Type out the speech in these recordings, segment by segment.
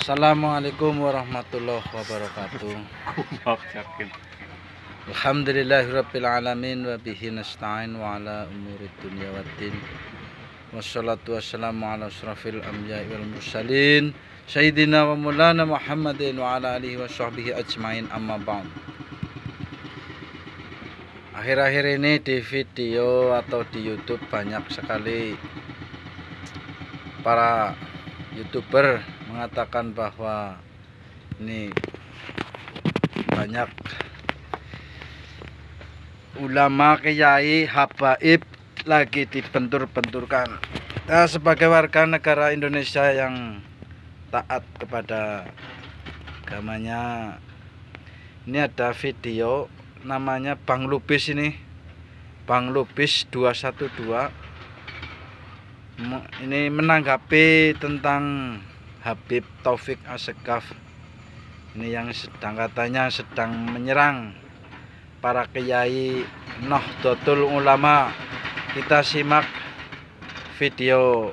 Assalamualaikum warahmatullahi wabarakatuh. Alhamdulillahirabbil alamin wa bihi nasta'in wa ala umurid dunya waddin. Wassalatu wassalamu ala asyrafil anbiya'i wal mursalin sayyidina wa maulana Muhammadin wa ala alihi wa sahbihi ajmain, amma ba'd. Akhir-akhir ini di video atau di YouTube banyak sekali para YouTuber mengatakan bahwa ini banyak ulama, kiai, habaib lagi dibentur-benturkan. Nah, sebagai warga negara Indonesia yang taat kepada agamanya, ini ada video namanya Bang Lubis, ini Bang Lubis 212 ini menanggapi tentang Habib Taufik Assegaf ini yang katanya sedang menyerang para kiai Nahdlatul Ulama. Kita simak video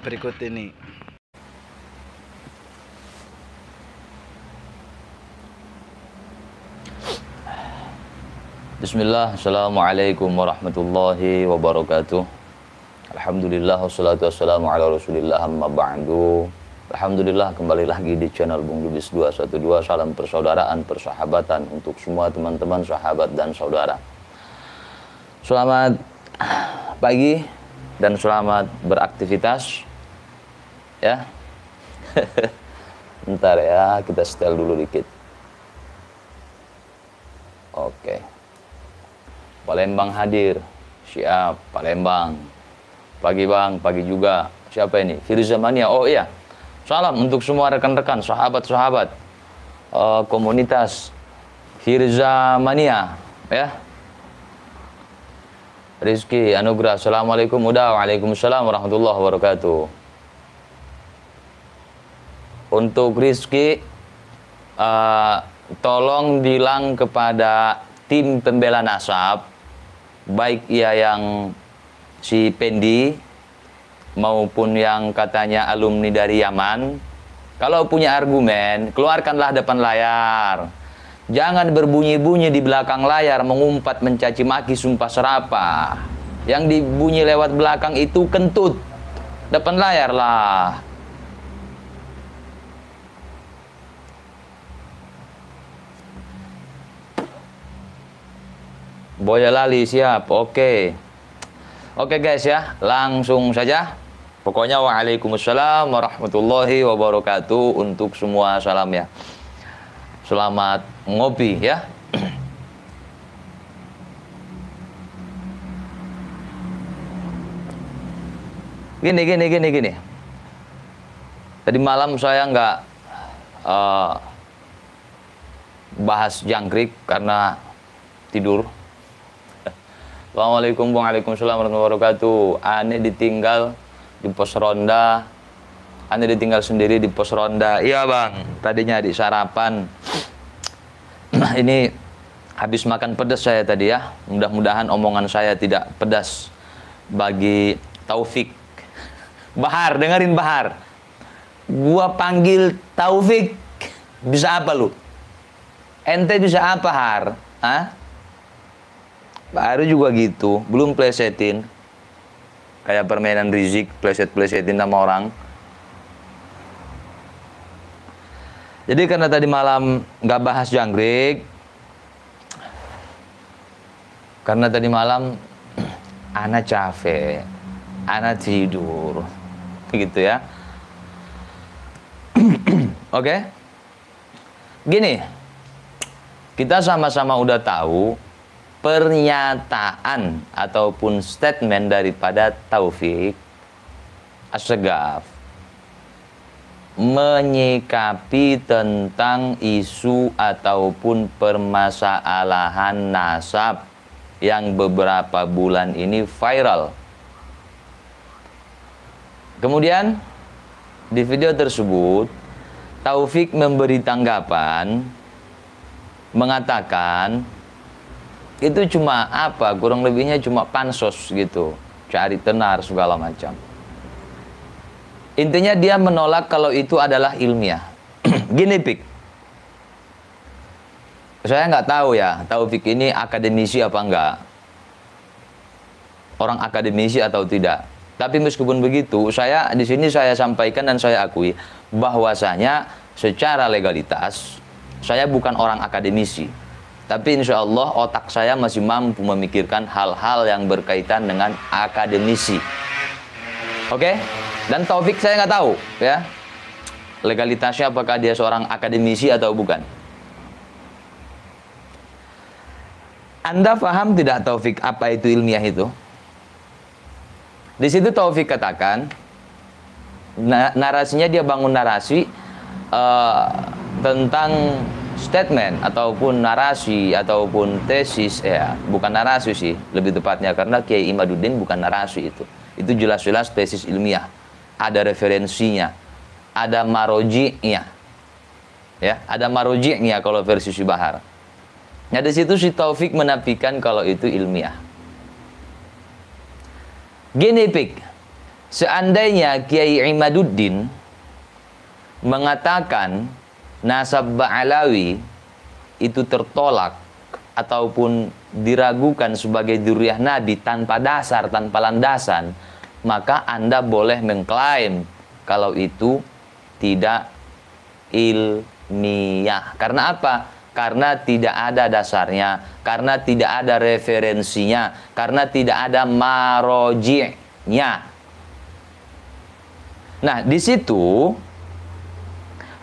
berikut ini. Bismillah, assalamualaikum warahmatullahi wabarakatuh. Alhamdulillah, wassalatu wassalamu ala rasulillah, amma ba'du. Alhamdulillah, kembali lagi di channel Bung Lubis 212. Salam persaudaraan, persahabatan untuk semua teman-teman, sahabat dan saudara. Selamat pagi dan selamat beraktivitas ya. Bentar ya, kita setel dulu dikit. Oke. Palembang hadir. Siap, Palembang. Pagi Bang, pagi juga. Siapa ini? Firza Mania. Oh iya. Salam untuk semua rekan-rekan, sahabat-sahabat komunitas Firza Mania ya. Rizky Anugrah. Assalamualaikum. Waalaikumsalam warahmatullahi wabarakatuh. Untuk Rizky, tolong bilang kepada tim pembela nasab, baik ia yang si Pendi maupun yang katanya alumni dari Yaman, kalau punya argumen, keluarkanlah depan layar. Jangan berbunyi-bunyi di belakang layar, mengumpat, mencaci maki, sumpah serapah. Yang dibunyi lewat belakang itu kentut. Depan layar lah. Boyolali siap, oke. Oke guys ya, langsung saja. Pokoknya waalaikumsalam warahmatullahi wabarakatuh untuk semua, salam ya. Selamat ngopi ya. Gini. Tadi malam saya nggak bahas jangkrik karena tidur. Assalamualaikum, waalaikumsalam warahmatullahi wabarakatuh. Ane ditinggal di pos ronda. Ane ditinggal sendiri di pos ronda. Iya Bang, tadinya di sarapan. Ini habis makan pedas saya tadi ya. Mudah-mudahan omongan saya tidak pedas bagi Taufik. Bahar, dengerin Bahar. Gua panggil Taufik, bisa apa lu? Ente bisa apa Har? Hah? Baru juga gitu, belum plesetin. Kayak permainan Rizik, pleset-plesetin sama orang. Jadi karena tadi malam nggak bahas jangkrik, karena tadi malam ana capek, ana tidur, gitu ya. Oke? Gini, kita sama-sama udah tahu pernyataan ataupun statement daripada Taufik Assegaf menyikapi tentang isu ataupun permasalahan nasab yang beberapa bulan ini viral. Kemudian di video tersebut Taufik memberi tanggapan, mengatakan itu cuma apa, kurang lebihnya cuma pansos gitu, cari tenar segala macam. Intinya dia menolak kalau itu adalah ilmiah. Gini, Pik. Saya nggak tahu ya, Taufik ini akademisi apa enggak. Orang akademisi atau tidak. Tapi meskipun begitu, saya di sini saya sampaikan dan saya akui bahwasanya secara legalitas saya bukan orang akademisi. Tapi insya Allah otak saya masih mampu memikirkan hal-hal yang berkaitan dengan akademisi. Oke? Dan Taufik saya nggak tahu ya legalitasnya apakah dia seorang akademisi atau bukan. Anda paham tidak Taufik apa itu ilmiah itu? Di situ Taufik katakan, narasinya dia bangun narasi tentang statement ataupun narasi ataupun tesis, ya bukan narasi sih lebih tepatnya, karena Kiai Imaduddin bukan narasi itu jelas-jelas tesis ilmiah, ada referensinya, ada maroji'nya, ya ada maroji'nya kalau versi Syibahar. Nah di situ si Taufik menafikan kalau itu ilmiah. Gini Pik, seandainya Kiai Imaduddin mengatakan nasab Ba'alawi itu tertolak ataupun diragukan sebagai dzurriyyah Nabi tanpa dasar, tanpa landasan, maka Anda boleh mengklaim kalau itu tidak ilmiah. Karena apa? Karena tidak ada dasarnya, karena tidak ada referensinya, karena tidak ada maroji'nya. Nah, di situ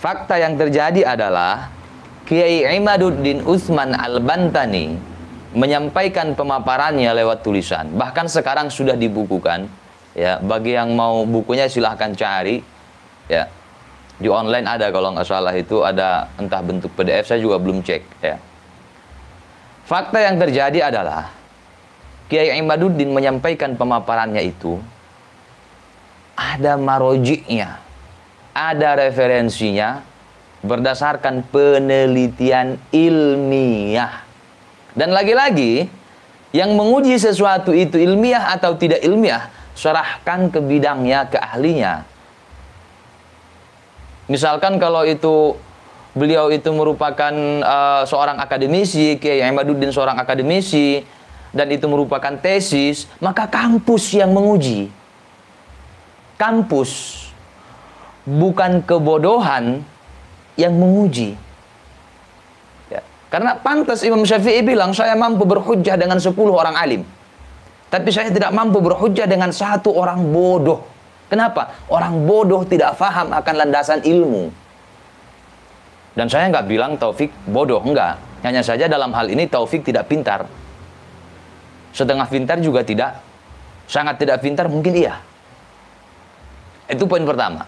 fakta yang terjadi adalah Kiai Imaduddin Utsman Al-Bantani menyampaikan pemaparannya lewat tulisan. Bahkan sekarang sudah dibukukan. Ya, bagi yang mau bukunya silahkan cari. Ya. Di online ada kalau nggak salah itu ada entah bentuk PDF, saya juga belum cek ya. Fakta yang terjadi adalah Kiai Imaduddin menyampaikan pemaparannya itu ada maroji'nya, ada referensinya berdasarkan penelitian ilmiah. Dan lagi-lagi yang menguji sesuatu itu ilmiah atau tidak ilmiah, serahkan ke bidangnya, ke ahlinya. Misalkan kalau itu beliau itu merupakan seorang akademisi, Kiai Imaduddin seorang akademisi, dan itu merupakan tesis, maka kampus yang menguji. Kampus, bukan kebodohan yang menguji. Ya. Karena pantas Imam Syafi'i bilang, saya mampu berhujjah dengan 10 orang alim. Tapi saya tidak mampu berhujjah dengan 1 orang bodoh. Kenapa? Orang bodoh tidak paham akan landasan ilmu. Dan saya nggak bilang Taufik bodoh, enggak. Hanya saja dalam hal ini Taufik tidak pintar. Setengah pintar juga tidak. Sangat tidak pintar mungkin iya. Itu poin pertama.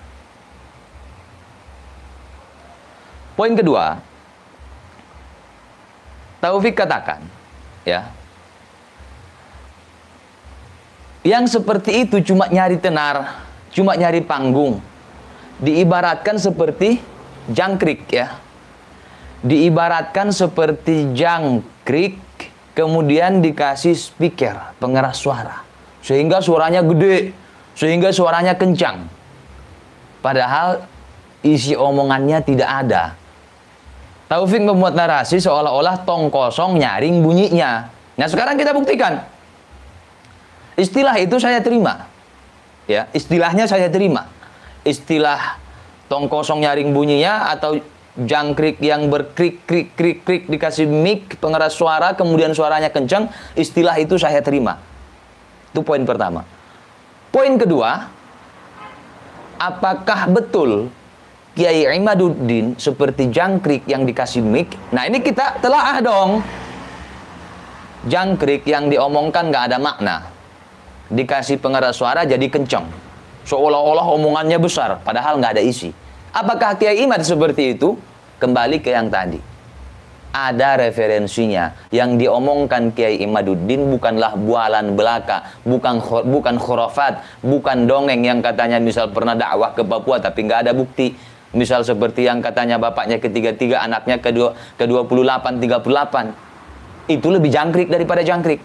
Poin kedua, Taufik katakan, ya, yang seperti itu cuma nyari tenar, cuma nyari panggung. Diibaratkan seperti jangkrik ya. Diibaratkan seperti jangkrik kemudian dikasih speaker, pengeras suara. Sehingga suaranya gede, sehingga suaranya kencang. Padahal isi omongannya tidak ada. Taufik membuat narasi seolah-olah tong kosong nyaring bunyinya. Nah sekarang kita buktikan. Istilah itu saya terima. Ya, istilahnya saya terima. Istilah tong kosong nyaring bunyinya atau jangkrik yang berkrik krik krik krik dikasih mic pengeras suara kemudian suaranya kencang, istilah itu saya terima. Itu poin pertama. Poin kedua, apakah betul Kiai Imaduddin seperti jangkrik yang dikasih mic? Nah, ini kita telaah dong. Jangkrik yang diomongkan nggak ada makna. Dikasih pengeras suara jadi kencang, seolah-olah omongannya besar padahal nggak ada isi. Apakah Kiai Imad seperti itu? Kembali ke yang tadi, ada referensinya. Yang diomongkan Kiai Imaduddin bukanlah bualan belaka, bukan khurafat, bukan dongeng yang katanya misal pernah dakwah ke Papua tapi nggak ada bukti. Misal seperti yang katanya bapaknya ke-33, anaknya ke-28, 38. Itu lebih jangkrik daripada jangkrik.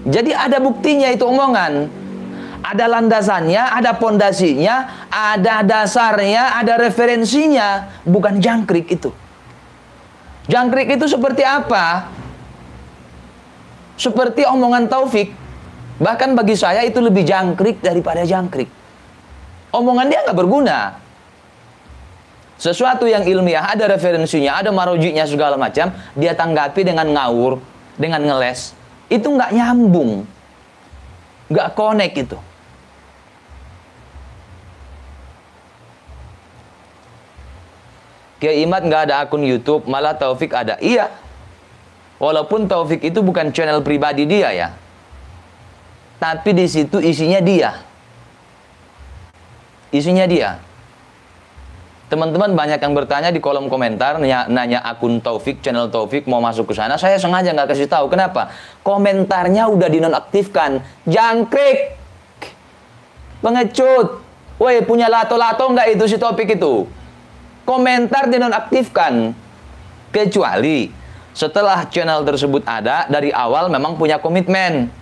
Jadi ada buktinya itu omongan. Ada landasannya, ada pondasinya, ada dasarnya, ada referensinya. Bukan jangkrik itu. Jangkrik itu seperti apa? Seperti omongan Taufik. Bahkan bagi saya itu lebih jangkrik daripada jangkrik. Omongan dia nggak berguna. Sesuatu yang ilmiah, ada referensinya, ada marojinya segala macam, dia tanggapi dengan ngawur, dengan ngeles. Itu nggak nyambung. Nggak connect itu. Kiai Imad nggak ada akun YouTube, malah Taufik ada. Iya. Walaupun Taufik itu bukan channel pribadi dia ya. Tapi di situ isinya dia. Isinya dia. Teman-teman banyak yang bertanya di kolom komentar, nanya akun Taufik, channel Taufik mau masuk ke sana. Saya sengaja nggak kasih tahu. Kenapa? Komentarnya udah dinonaktifkan. Jangkrik. Pengecut. Woi, punya lato-lato nggak itu si Taufik itu? Komentar dinonaktifkan. Kecuali setelah channel tersebut ada, dari awal memang punya komitmen.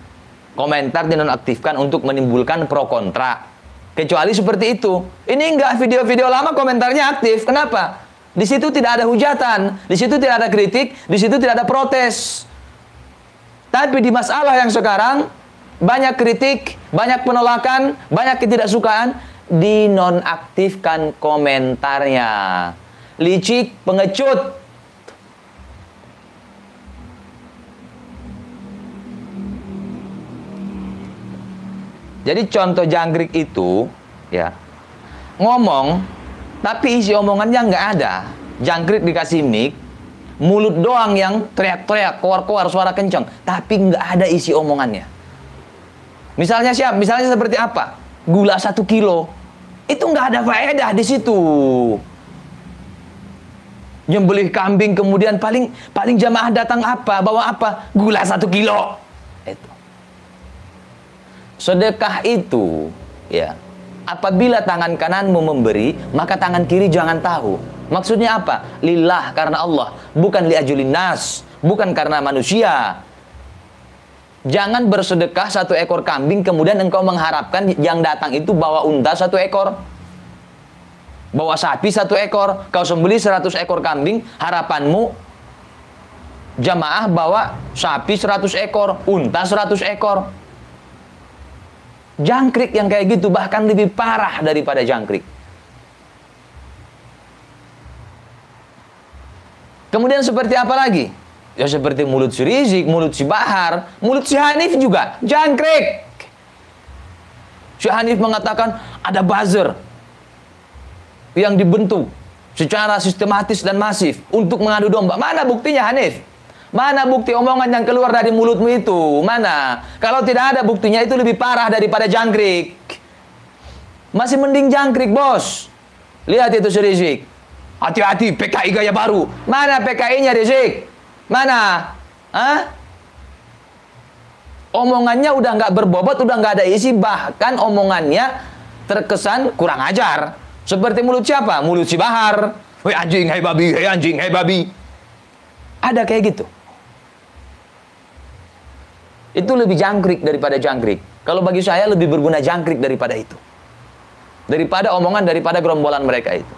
Komentar dinonaktifkan untuk menimbulkan pro kontra. Kecuali seperti itu. Ini enggak, video-video lama komentarnya aktif. Kenapa? Di situ tidak ada hujatan, di situ tidak ada kritik, di situ tidak ada protes. Tapi di masalah yang sekarang, banyak kritik, banyak penolakan, banyak ketidaksukaan, dinonaktifkan komentarnya. Licik, pengecut. Jadi contoh jangkrik itu, ya, ngomong, tapi isi omongannya nggak ada. Jangkrik dikasih mic, mulut doang yang teriak-teriak, keluar-keluar suara kencang, tapi nggak ada isi omongannya. Misalnya siapa? Misalnya seperti apa? Gula 1 kilo, itu nggak ada faedah di situ. Nyembelih kambing kemudian paling jamaah datang apa? Bawa apa? Gula 1 kilo. Itu. Sedekah itu, ya, apabila tangan kananmu memberi, maka tangan kiri jangan tahu. Maksudnya apa? Lillah, karena Allah, bukan liajulin nas, bukan karena manusia. Jangan bersedekah 1 ekor kambing, kemudian engkau mengharapkan yang datang itu bawa unta 1 ekor, bawa sapi 1 ekor. Kau sembelih 100 ekor kambing, harapanmu jamaah bawa sapi 100 ekor, unta 100 ekor. Jangkrik yang kayak gitu bahkan lebih parah daripada jangkrik. Kemudian seperti apa lagi? Ya seperti mulut si Rizik, mulut si Bahar, mulut si Hanif juga jangkrik. Si Hanif mengatakan ada buzzer yang dibentuk secara sistematis dan masif untuk mengadu domba. Mana buktinya, Hanif? Mana bukti omongan yang keluar dari mulutmu itu? Mana? Kalau tidak ada buktinya, itu lebih parah daripada jangkrik. Masih mending jangkrik, bos. Lihat itu si Rizik. Hati-hati, PKI gaya baru. Mana PKI-nya, Rizik? Mana? Hah? Omongannya udah nggak berbobot, udah nggak ada isi. Bahkan omongannya terkesan kurang ajar. Seperti mulut siapa? Mulut si Bahar. Hei anjing, hei babi, hei anjing, hei babi. Ada kayak gitu. Itu lebih jangkrik daripada jangkrik. Kalau bagi saya lebih berguna jangkrik daripada itu. Daripada omongan daripada gerombolan mereka itu.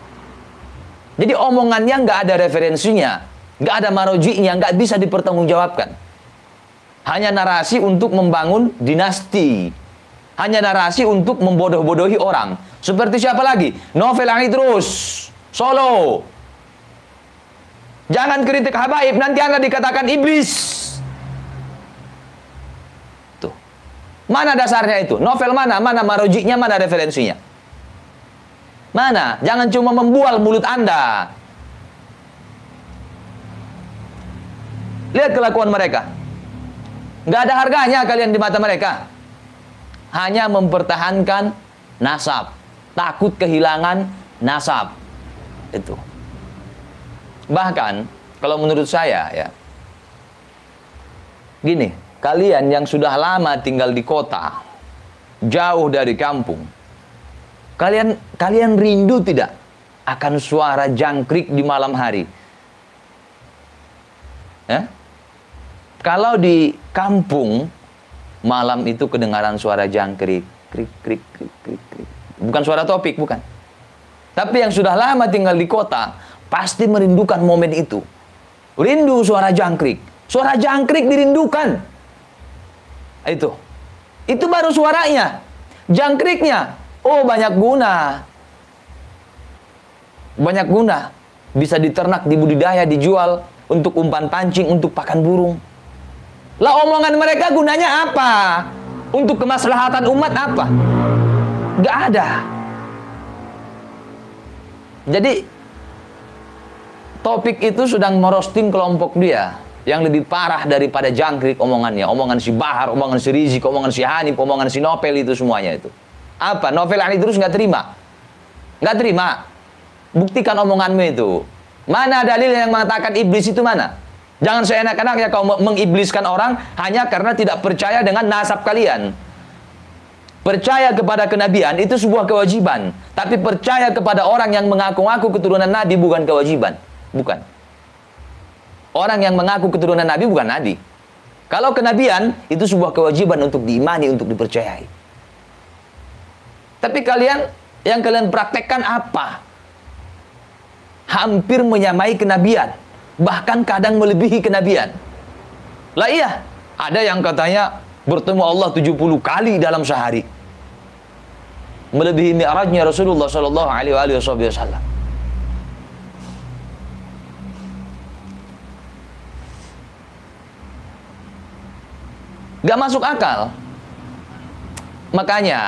Jadi omongannya nggak ada referensinya, nggak ada marojinya, nggak bisa dipertanggungjawabkan. Hanya narasi untuk membangun dinasti. Hanya narasi untuk membodoh-bodohi orang. Seperti siapa lagi? Novel Aidrus, Solo. Jangan kritik habaib, nanti Anda dikatakan iblis. Mana dasarnya itu? Novel mana? Mana marojinya? Mana referensinya? Mana? Jangan cuma membual mulut Anda. Lihat kelakuan mereka. Nggak ada harganya kalian di mata mereka. Hanya mempertahankan nasab. Takut kehilangan nasab. Itu. Bahkan, kalau menurut saya ya, gini, kalian yang sudah lama tinggal di kota, jauh dari kampung, kalian rindu tidak akan suara jangkrik di malam hari? Ya? Kalau di kampung, malam itu kedengaran suara jangkrik, krik, krik, krik, krik, krik. Bukan suara Taufik, bukan. Tapi yang sudah lama tinggal di kota, pasti merindukan momen itu. Rindu suara jangkrik. Suara jangkrik dirindukan. Itu baru suaranya. Jangkriknya, oh banyak guna. Banyak guna. Bisa diternak, dibudidaya, dijual untuk umpan pancing, untuk pakan burung. Lah omongan mereka gunanya apa? Untuk kemaslahatan umat apa? Gak ada. Jadi Taufik itu sedang merosting kelompok dia yang lebih parah daripada jangkrik omongannya. Omongan si Bahar, omongan si Rizik, omongan si Hanif, omongan si Novel, itu semuanya itu. Apa? Novel Ali terus nggak terima. Nggak terima. Buktikan omonganmu itu. Mana dalil yang mengatakan iblis itu mana? Jangan seenak-enaknya kau mengibliskan orang hanya karena tidak percaya dengan nasab kalian. Percaya kepada kenabian itu sebuah kewajiban. Tapi percaya kepada orang yang mengaku-ngaku keturunan Nabi bukan kewajiban. Bukan. Orang yang mengaku keturunan Nabi bukan Nabi. Kalau kenabian itu sebuah kewajiban untuk diimani, untuk dipercayai. Tapi yang kalian praktekkan apa? Hampir menyamai kenabian, bahkan kadang melebihi kenabian. Lah iya, ada yang katanya bertemu Allah 70 kali dalam sehari. Melebihi mi'rajnya Rasulullah sallallahu alaihi wasallam. Gak masuk akal. Makanya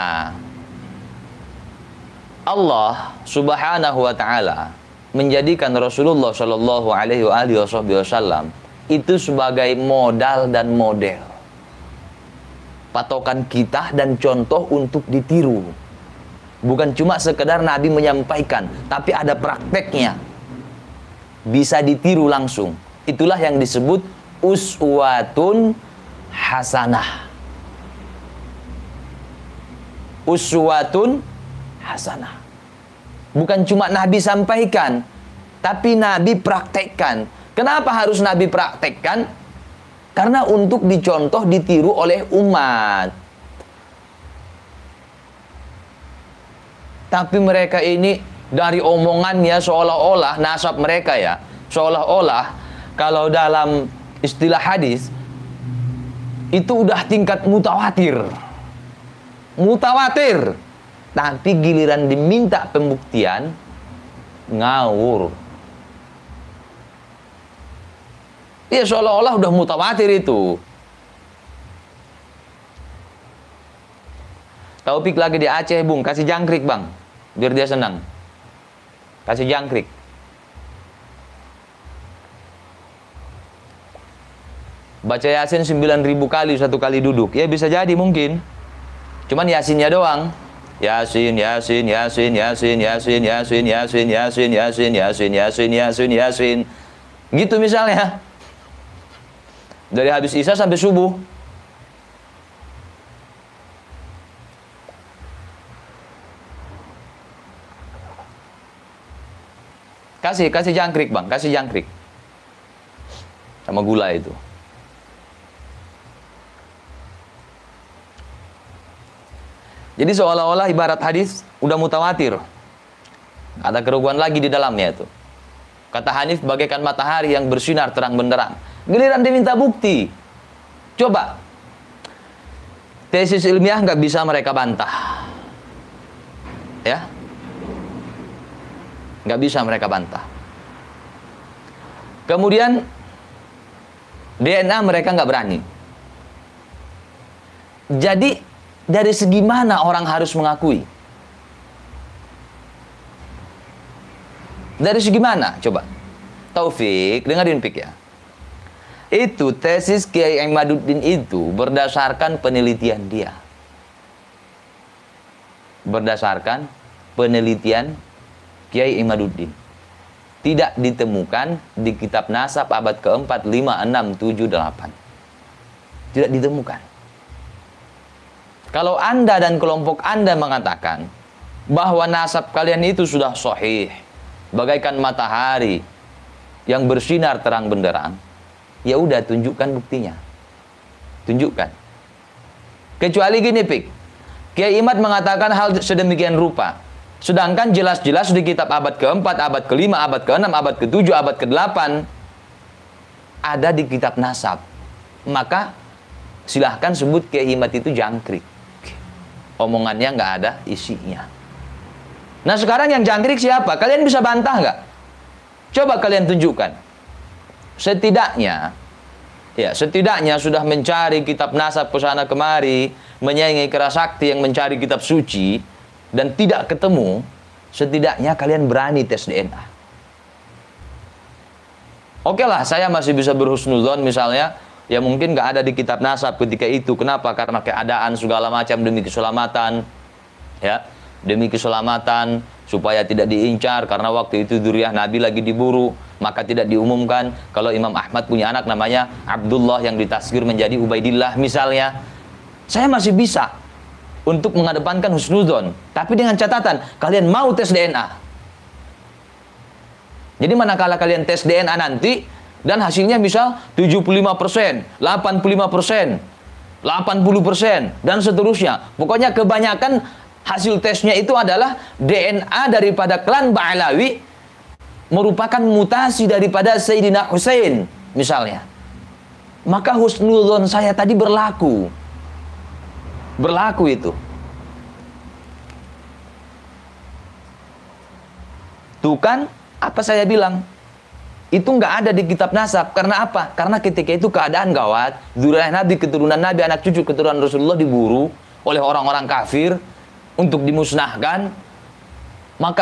Allah Subhanahu wa taala menjadikan Rasulullah Shallallahu alaihi wasallam itu sebagai modal dan model, patokan kita dan contoh untuk ditiru. Bukan cuma sekedar Nabi menyampaikan, tapi ada prakteknya, bisa ditiru langsung. Itulah yang disebut uswatun hasanah. Uswatun hasanah. Bukan cuma Nabi sampaikan, tapi Nabi praktekkan. Kenapa harus Nabi praktekkan? Karena untuk dicontoh, ditiru oleh umat. Tapi mereka ini dari omongannya seolah-olah nasab mereka ya, seolah-olah kalau dalam istilah hadis itu udah tingkat mutawatir. Mutawatir. Tapi giliran diminta pembuktian, ngawur. Ya seolah-olah udah mutawatir itu. Taufik lagi di Aceh, Bung. Kasih jangkrik, Bang. Biar dia senang. Kasih jangkrik. Baca Yasin 9.000 kali satu kali duduk. Ya bisa jadi mungkin. Cuman Yasinnya doang. Yasin, Yasin, Yasin, Yasin, Yasin, Yasin, Yasin, Yasin, Yasin, Yasin, Yasin, Yasin, Yasin. Gitu misalnya. Dari habis Isya sampai subuh. Kasih jangkrik, Bang. Kasih jangkrik. Sama gula itu. Jadi seolah-olah ibarat hadis udah mutawatir. Ada kerugian lagi di dalamnya itu. Kata Hanif bagaikan matahari yang bersinar terang benderang. Giliran diminta bukti. Coba. Tesis ilmiah nggak bisa mereka bantah. Ya. Nggak bisa mereka bantah. Kemudian DNA mereka nggak berani. Jadi dari segi mana orang harus mengakui? Dari segi mana? Coba. Taufik, dengerin Pik ya. Itu tesis Kiai Imaduddin itu berdasarkan penelitian dia. Berdasarkan penelitian Kiai Imaduddin. Tidak ditemukan di kitab nasab abad keempat, 5, 6, 7, 8. Tidak ditemukan. Kalau Anda dan kelompok Anda mengatakan bahwa nasab kalian itu sudah sahih, bagaikan matahari yang bersinar terang benderang, ya udah tunjukkan buktinya. Tunjukkan. Kecuali gini, Pik. Kiai Imad mengatakan hal sedemikian rupa. Sedangkan jelas-jelas di kitab abad ke-4, abad ke-5, abad ke-6, abad ke-7, abad ke-8 ada di kitab nasab. Maka silahkan sebut Kiai Imad itu jangkrik. Omongannya nggak ada isinya. Nah sekarang yang jangkrik siapa? Kalian bisa bantah nggak? Coba kalian tunjukkan. Setidaknya sudah mencari kitab nasab kesana kemari, menyaingi Kerasakti yang mencari kitab suci, dan tidak ketemu. Setidaknya kalian berani tes DNA. Oke lah, saya masih bisa berhusnuzon misalnya, ya mungkin nggak ada di kitab nasab ketika itu. Kenapa? Karena keadaan segala macam demi keselamatan, ya, demi keselamatan supaya tidak diincar karena waktu itu dzurriyyah Nabi lagi diburu, maka tidak diumumkan kalau Imam Ahmad punya anak namanya Abdullah yang ditasghir menjadi Ubaidillah misalnya. Saya masih bisa untuk mengedepankan husnudzon, tapi dengan catatan kalian mau tes DNA. Jadi manakala kalian tes DNA nanti dan hasilnya misal 75%, 85%, 80% dan seterusnya. Pokoknya kebanyakan hasil tesnya itu adalah DNA daripada klan Ba'alawi merupakan mutasi daripada Sayyidina Husain misalnya. Maka husnudzon saya tadi berlaku itu. Tuh kan, apa saya bilang? Itu nggak ada di kitab nasab. Karena apa? Karena ketika itu keadaan gawat. Dzurriyyah Nabi, keturunan Nabi, anak cucu keturunan Rasulullah diburu oleh orang-orang kafir untuk dimusnahkan.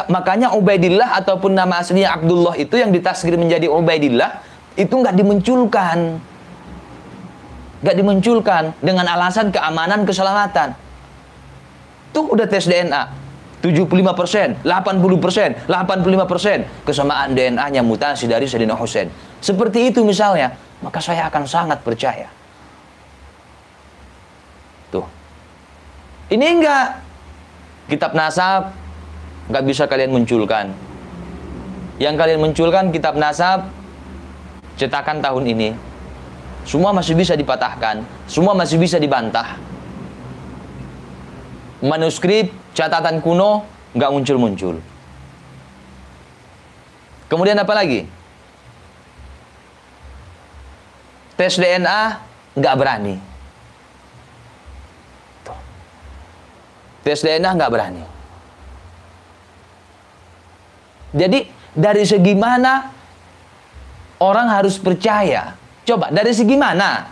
Makanya Ubaidillah ataupun nama aslinya Abdullah itu yang ditasghir menjadi Ubaidillah itu nggak dimunculkan. Nggak dimunculkan dengan alasan keamanan, keselamatan. Tuh udah tes DNA 75%, 80%, 85% kesamaan DNA-nya mutasi dari Sayyidina Husain. Seperti itu misalnya, maka saya akan sangat percaya. Tuh. Ini enggak kitab nasab nggak bisa kalian munculkan. Yang kalian munculkan kitab nasab cetakan tahun ini. Semua masih bisa dipatahkan, semua masih bisa dibantah. Manuskrip, catatan kuno, nggak muncul-muncul. Kemudian apa lagi? Tes DNA, nggak berani. Tuh. Tes DNA nggak berani. Jadi, dari segi mana orang harus percaya? Coba, dari segi mana?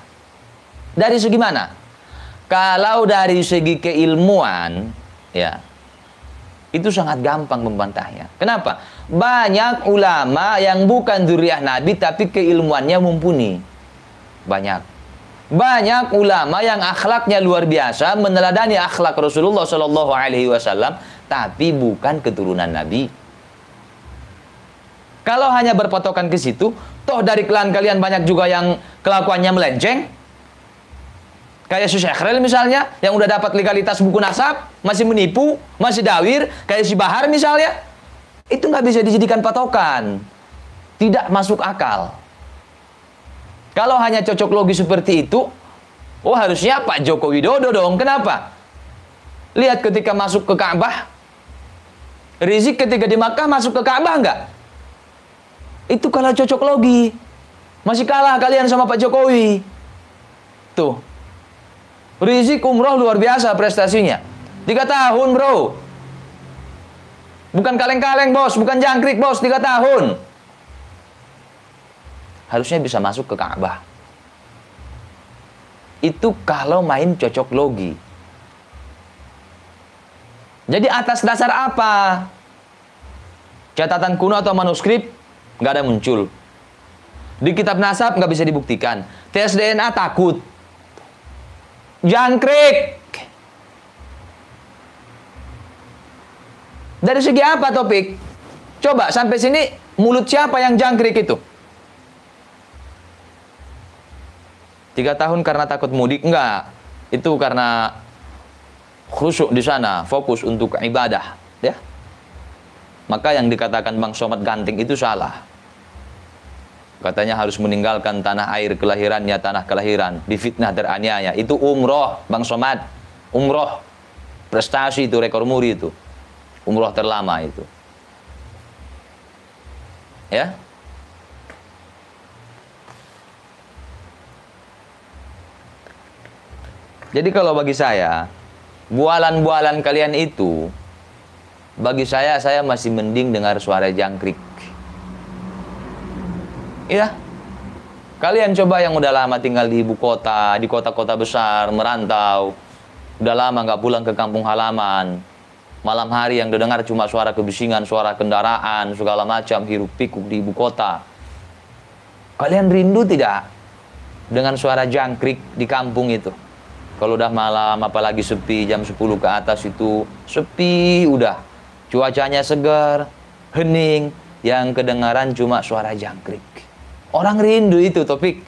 Dari segi mana? Kalau dari segi keilmuan, ya, itu sangat gampang membantahnya. Kenapa? Banyak ulama yang bukan dzurriyyah Nabi, tapi keilmuannya mumpuni. Banyak ulama yang akhlaknya luar biasa, meneladani akhlak Rasulullah SAW, tapi bukan keturunan Nabi. Kalau hanya berpatokan ke situ, toh dari klan kalian banyak juga yang kelakuannya melenceng. Kayak si Syekhrel misalnya, yang udah dapat legalitas buku nasab, masih menipu, masih dawir. Kayak si Bahar misalnya, itu nggak bisa dijadikan patokan. Tidak masuk akal. Kalau hanya cocok logi seperti itu, oh harusnya Pak Joko Widodo dong. Kenapa? Lihat ketika masuk ke Ka'bah, Rizik ketika di Makkah masuk ke Ka'bah nggak? Itu kalau cocok logi. Masih kalah kalian sama Pak Jokowi. Tuh. Rizik umroh luar biasa prestasinya. 3 tahun bro. Bukan kaleng-kaleng bos. Bukan jangkrik bos. 3 tahun. Harusnya bisa masuk ke Ka'bah. Itu kalau main cocok logi. Jadi atas dasar apa? Catatan kuno atau manuskrip nggak ada muncul. Di kitab nasab nggak bisa dibuktikan. Tes DNA takut. Jangkrik. Dari segi apa topik? Coba sampai sini mulut siapa yang jangkrik itu? 3 tahun karena takut mudik? Enggak. Itu karena khusyuk di sana, fokus untuk ibadah, ya. Maka yang dikatakan Bang Somad Ganting itu salah. Katanya harus meninggalkan tanah air kelahirannya, tanah kelahiran, difitnah teraniaya. Itu umroh, Bang Somad. Umroh. Prestasi itu, rekor muri itu. Umroh terlama itu. Ya. Jadi kalau bagi saya, bualan-bualan kalian itu, bagi saya masih mending dengar suara jangkrik. Iya. Kalian coba yang udah lama tinggal di ibu kota, di kota-kota besar, merantau. Udah lama nggak pulang ke kampung halaman. Malam hari yang didengar cuma suara kebisingan, suara kendaraan, segala macam, hiruk pikuk di ibu kota. Kalian rindu tidak dengan suara jangkrik di kampung itu? Kalau udah malam, apalagi sepi, jam 10 ke atas itu, sepi udah. Cuacanya segar, hening, yang kedengaran cuma suara jangkrik. Orang rindu itu, Topik.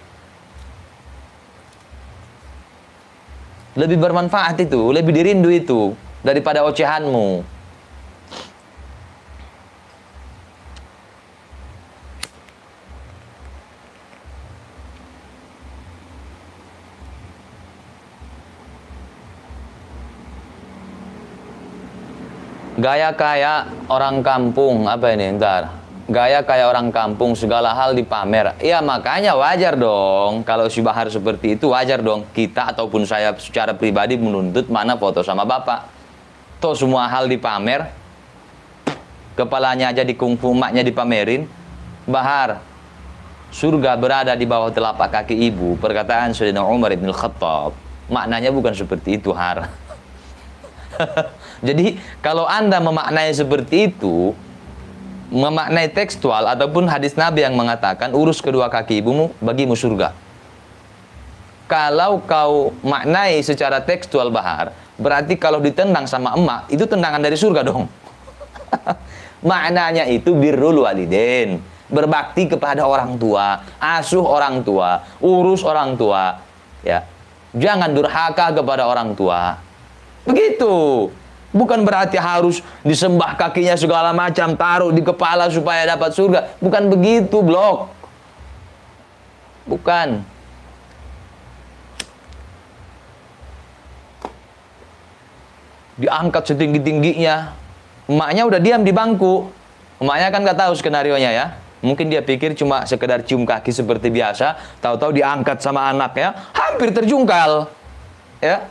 Lebih bermanfaat itu, lebih dirindu itu, daripada ocehanmu. Gaya kayak orang kampung, apa ini, ntar. Gaya kayak orang kampung, segala hal dipamer. Ya makanya wajar dong, kalau si Bahar seperti itu wajar dong. Kita ataupun saya secara pribadi menuntut mana foto sama bapak. Toh semua hal dipamer. Kepalanya aja dikungfu, maknya dipamerin. Bahar, surga berada di bawah telapak kaki ibu. Perkataan Sayyidina Umar ibn Khattab. Maknanya bukan seperti itu, Har. Jadi kalau Anda memaknai seperti itu, memaknai tekstual ataupun hadis Nabi yang mengatakan urus kedua kaki ibumu bagimu surga. Kalau kau maknai secara tekstual, Bahar, berarti kalau ditendang sama emak itu tendangan dari surga dong. Maknanya itu birrul walidain, berbakti kepada orang tua, asuh orang tua, urus orang tua, ya. Jangan durhaka kepada orang tua. Begitu. Bukan berarti harus disembah kakinya segala macam, taruh di kepala supaya dapat surga. Bukan begitu, blok. Bukan. Diangkat setinggi-tingginya. Emaknya udah diam di bangku. Emaknya kan nggak tahu skenarionya ya. Mungkin dia pikir cuma sekedar cium kaki seperti biasa. Tahu-tahu diangkat sama anaknya. Hampir terjungkal. Ya.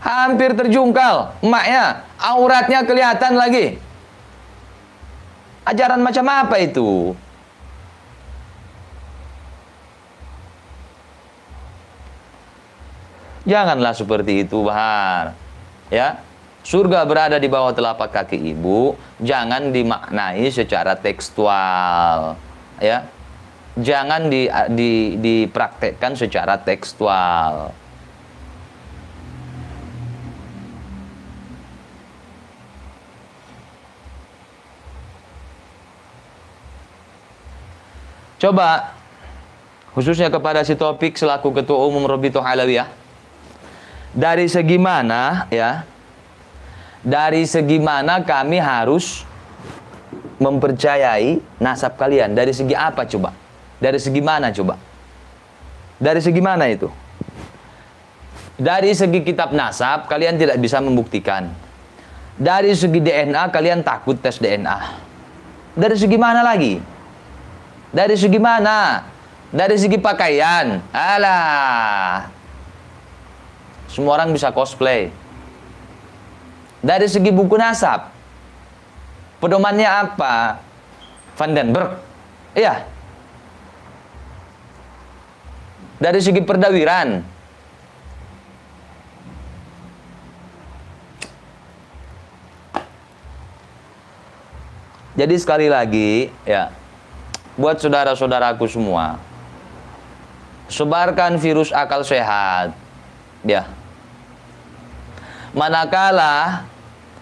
Hampir terjungkal, emaknya, auratnya kelihatan lagi. Ajaran macam apa itu? Janganlah seperti itu, Bahar. Ya, surga berada di bawah telapak kaki ibu, jangan dimaknai secara tekstual. Ya, jangan dipraktekkan secara tekstual. Coba, khususnya kepada si Topik selaku Ketua Umum Rabithah Alawiyah, dari segi mana ya? Dari segi mana kami harus mempercayai nasab kalian? Dari segi apa coba? Dari segi mana coba? Dari segi mana itu? Dari segi kitab nasab kalian tidak bisa membuktikan. Dari segi DNA kalian takut tes DNA. Dari segi mana lagi? Dari segi mana? Dari segi pakaian. Alah. Semua orang bisa cosplay. Dari segi buku nasab. Pedomannya apa? Van den Berg. Iya. Dari segi perdawiran. Jadi sekali lagi, ya. Buat saudara-saudaraku semua, sebarkan virus akal sehat, ya. Manakala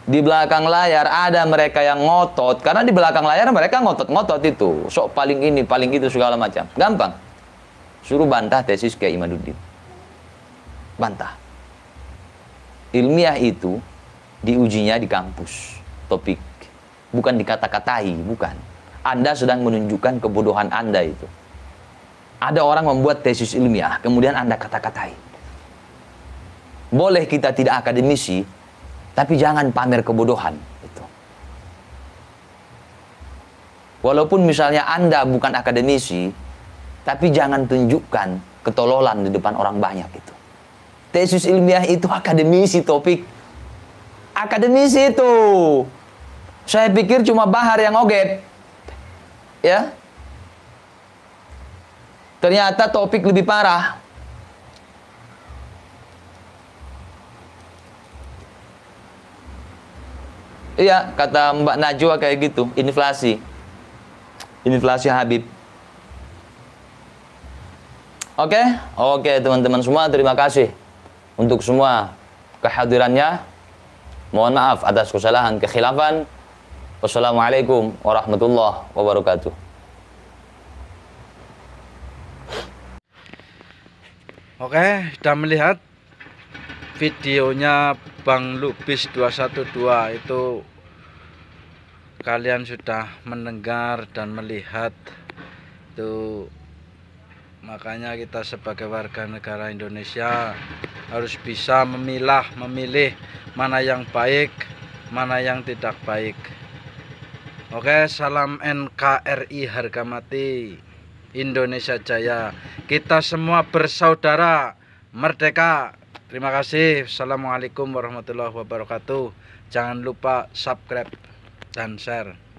di belakang layar ada mereka yang ngotot, karena di belakang layar mereka ngotot-ngotot itu, sok paling ini, paling itu segala macam. Gampang, suruh bantah tesis Kiai Imaduddin, bantah. Ilmiah itu diujinya di kampus, Topik, bukan dikata-katai, bukan. Anda sedang menunjukkan kebodohan Anda itu. Ada orang membuat tesis ilmiah, kemudian Anda kata-katai. Boleh kita tidak akademisi, Tapi jangan pamer kebodohan. Itu. Walaupun misalnya Anda bukan akademisi, tapi jangan tunjukkan ketololan di depan orang banyak itu. Tesis ilmiah itu akademisi, Topik. Akademisi itu. Saya pikir cuma Bahar yang oget. Ya. Ternyata Topik lebih parah. Iya, kata Mbak Najwa kayak gitu, inflasi. Inflasi Habib. Oke, teman-teman semua, terima kasih untuk semua kehadirannya. Mohon maaf atas kesalahan kekhilafan. Wassalamualaikum warahmatullahi wabarakatuh. Oke, sudah melihat videonya Bang Lubis 212 itu, kalian sudah mendengar dan melihat itu. Makanya kita sebagai warga negara Indonesia harus bisa memilih mana yang baik, mana yang tidak baik. Oke, salam NKRI harga mati, Indonesia Jaya. Kita semua bersaudara, merdeka. Terima kasih. Assalamualaikum warahmatullahi wabarakatuh. Jangan lupa subscribe dan share.